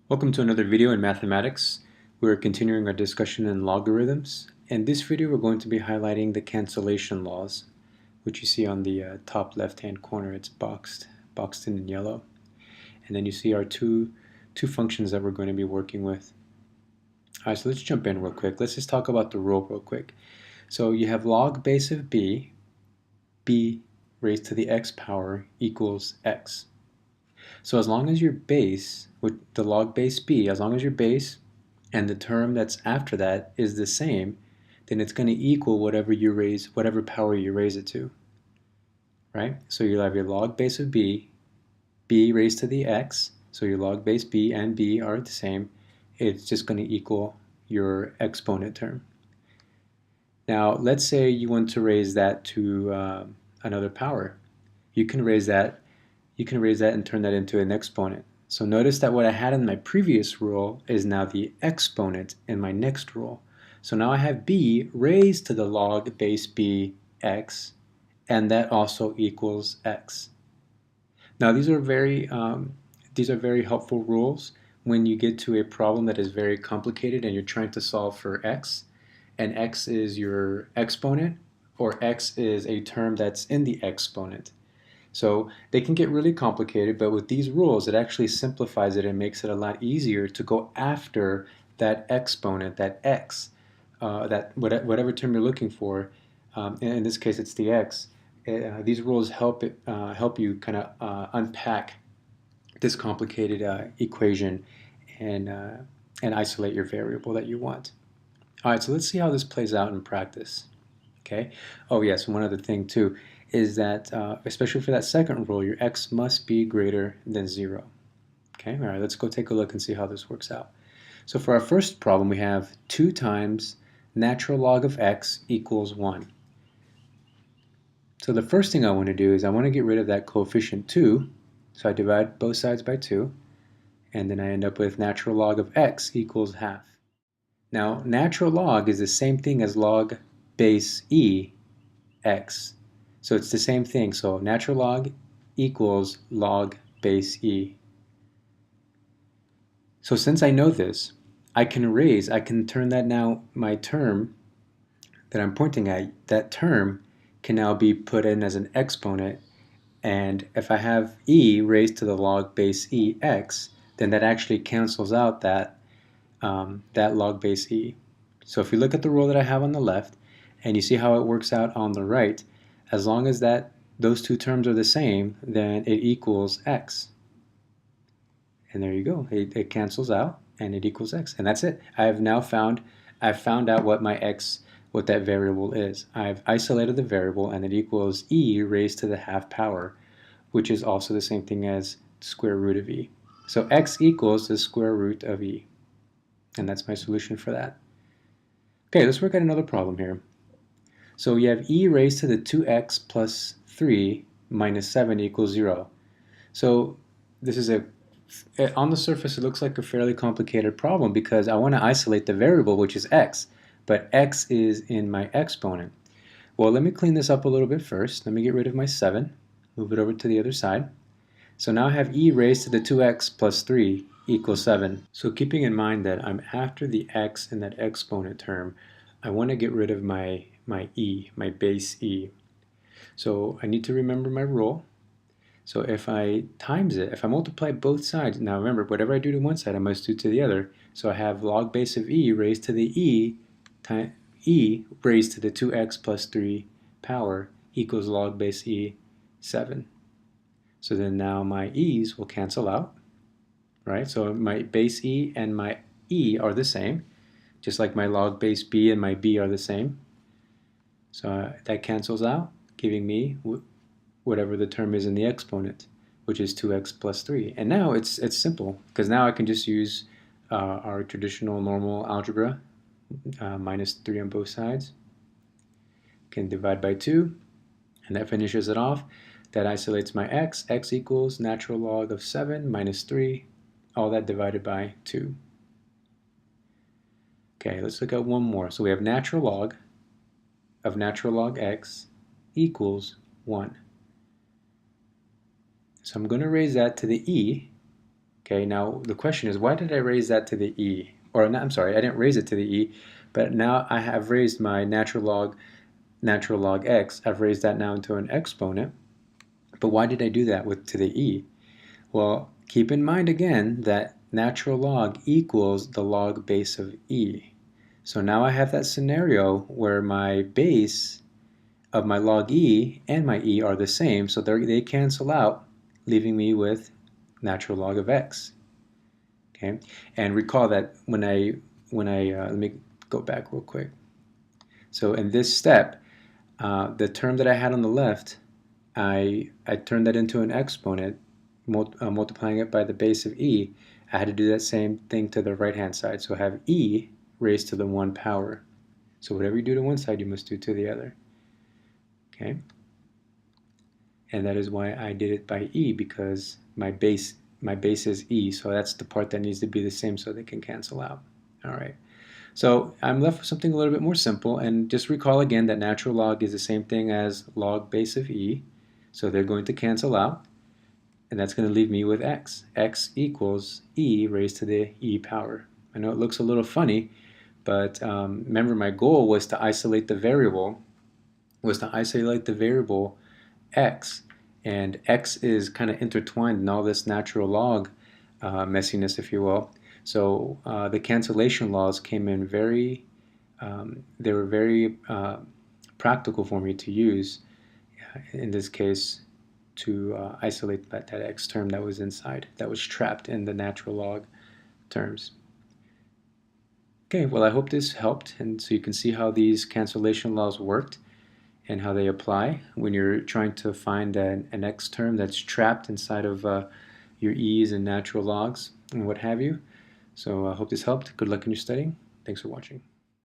Welcome to another video in mathematics. We're continuing our discussion in logarithms. In this video, we're going to be highlighting the cancellation laws, which you see on the top left-hand corner. It's boxed in yellow. And then you see our two functions that we're going to be working with. All right, so let's jump in real quick. Let's just talk about the rule real quick. So you have log base of b raised to the x power equals x. So as long as your base, with the log base b, as long as your base and the term that's after that is the same, then it's going to equal whatever power you raise it to, right? So you'll have your log base of b raised to the x, so your log base b and b are the same. It's just going to equal your exponent term. Now, let's say you want to raise that to another power. You can raise that and turn that into an exponent. So notice that what I had in my previous rule is now the exponent in my next rule. So now I have b raised to the log base b x, and that also equals x. Now these are very helpful rules when you get to a problem that is very complicated and you're trying to solve for x, and x is your exponent, or x is a term that's in the exponent. So they can get really complicated, but with these rules, it actually simplifies it and makes it a lot easier to go after that exponent, that x, that whatever term you're looking for. In this case, it's the x. These rules help you kind of unpack this complicated equation and isolate your variable that you want. All right, so let's see how this plays out in practice. Okay. Oh yes, one other thing too is that, especially for that second rule, your x must be greater than 0. Okay, all right, let's go take a look and see how this works out. So for our first problem, we have 2 times natural log of x equals 1. So the first thing I want to do is I want to get rid of that coefficient 2. So I divide both sides by 2, and then I end up with natural log of x equals half. Now, natural log is the same thing as log base e x. So it's the same thing. So natural log equals log base e. So since I know this, I can turn that now, my term that I'm pointing at, that term can now be put in as an exponent. And if I have e raised to the log base e x, then that actually cancels out that log base e. So if you look at the rule that I have on the left, and you see how it works out on the right, as long as those two terms are the same, then it equals x. And there you go. It cancels out and it equals x. And that's it. I've found out what that variable is. I've isolated the variable, and it equals e raised to the half power, which is also the same thing as square root of e. So x equals the square root of e. And that's my solution for that. Okay, let's work out another problem here. So you have e raised to the 2x plus 3 minus 7 equals 0. So this is on the surface it looks like a fairly complicated problem because I want to isolate the variable, which is x, but x is in my exponent. Well, let me clean this up a little bit first. Let me get rid of my 7, move it over to the other side. So now I have e raised to the 2x plus 3 equals 7. So keeping in mind that I'm after the x in that exponent term, I want to get rid of my e, my base e. So I need to remember my rule. So if I times it, if I multiply both sides, now remember, whatever I do to one side, I must do to the other. So I have log base of e raised to the e raised to the 2x plus 3 power equals log base e 7. So then now my e's will cancel out, right? So my base e and my e are the same, just like my log base b and my b are the same. So that cancels out, giving me whatever the term is in the exponent, which is 2x plus 3. And now it's simple, because now I can just use our traditional normal algebra, minus 3 on both sides. Can divide by 2, and that finishes it off. That isolates my x. X equals natural log of 7 minus 3, all that divided by 2. Okay, let's look at one more. So we have natural log of natural log x equals 1. So I'm going to raise that to the e, Okay, now the question is, why did I raise that to the e? Or no, I'm sorry, I didn't raise it to the e, but now I have raised my natural log x. I've raised that now into an exponent. But why did I do that to the e? Well, keep in mind again that natural log equals the log base of e. So now I have that scenario where my base of my log e and my e are the same, so they cancel out, leaving me with natural log of x. Okay, and recall that when I let me go back real quick. So in this step, the term that I had on the left, I turned that into an exponent, multiplying it by the base of e. I had to do that same thing to the right-hand side. So I have e raised to the 1 power. So whatever you do to one side, you must do to the other. Okay? And that is why I did it by e, because my base is e, so that's the part that needs to be the same so they can cancel out. All right. So I'm left with something a little bit more simple, and just recall again that natural log is the same thing as log base of e, so they're going to cancel out, and that's going to leave me with x. X equals e raised to the e power. I know it looks a little funny, but remember my goal was to isolate the variable, x, and x is kind of intertwined in all this natural log messiness, if you will. So the cancellation laws came in they were very practical for me to use in this case to isolate that x term that was inside, that was trapped in the natural log terms. Okay, well, I hope this helped, and so you can see how these cancellation laws worked and how they apply when you're trying to find an x term that's trapped inside of your e's and natural logs and what have you. So I hope this helped. Good luck in your studying. Thanks for watching.